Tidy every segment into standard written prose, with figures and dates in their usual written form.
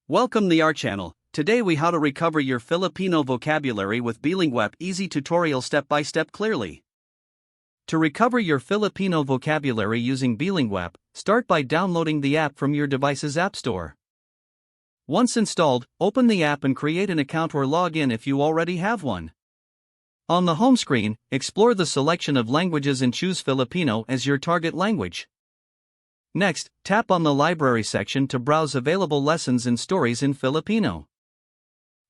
Welcome to our channel. Today we how to recover your Filipino vocabulary with Beelinguapp easy tutorial step-by-step clearly. To recover your Filipino vocabulary using Beelinguapp, start by downloading the app from your device's app store. Once installed, open the app and create an account or log in if you already have one. On the home screen, explore the selection of languages and choose Filipino as your target language. Next, tap on the library section to browse available lessons and stories in Filipino.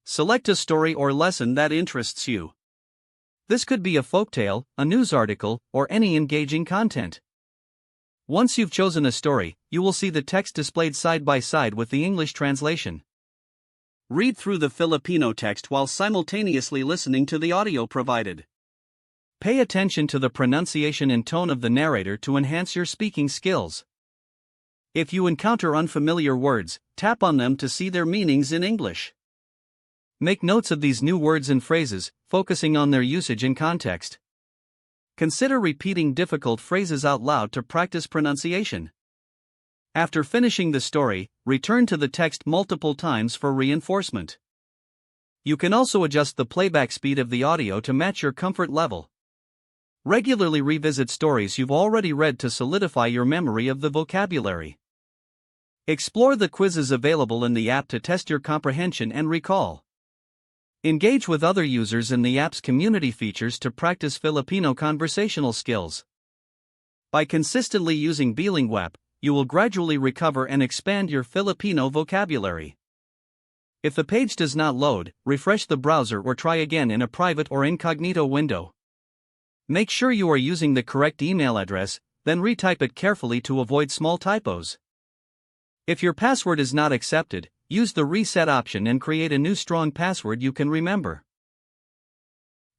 Select a story or lesson that interests you. This could be a folktale, a news article, or any engaging content. Once you've chosen a story, you will see the text displayed side by side with the English translation. Read through the Filipino text while simultaneously listening to the audio provided. Pay attention to the pronunciation and tone of the narrator to enhance your speaking skills. If you encounter unfamiliar words, tap on them to see their meanings in English. Make notes of these new words and phrases, focusing on their usage and context. Consider repeating difficult phrases out loud to practice pronunciation. After finishing the story, return to the text multiple times for reinforcement. You can also adjust the playback speed of the audio to match your comfort level. Regularly revisit stories you've already read to solidify your memory of the vocabulary. Explore the quizzes available in the app to test your comprehension and recall. Engage with other users in the app's community features to practice Filipino conversational skills. By consistently using Beelinguapp, you will gradually recover and expand your Filipino vocabulary. If the page does not load, refresh the browser or try again in a private or incognito window. Make sure you are using the correct email address, then retype it carefully to avoid small typos. If your password is not accepted, use the reset option and create a new strong password you can remember.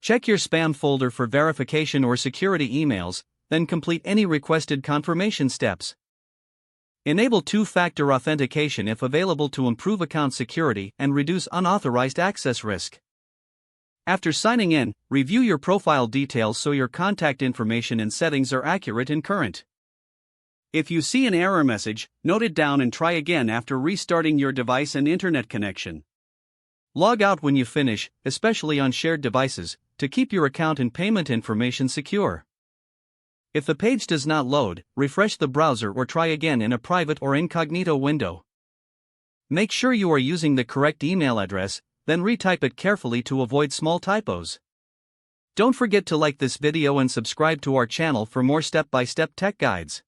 Check your spam folder for verification or security emails, then complete any requested confirmation steps. Enable two-factor authentication if available to improve account security and reduce unauthorized access risk. After signing in, review your profile details so your contact information and settings are accurate and current. If you see an error message, note it down and try again after restarting your device and internet connection. Log out when you finish, especially on shared devices, to keep your account and payment information secure. If the page does not load, refresh the browser or try again in a private or incognito window. Make sure you are using the correct email address, then retype it carefully to avoid small typos. Don't forget to like this video and subscribe to our channel for more step-by-step tech guides.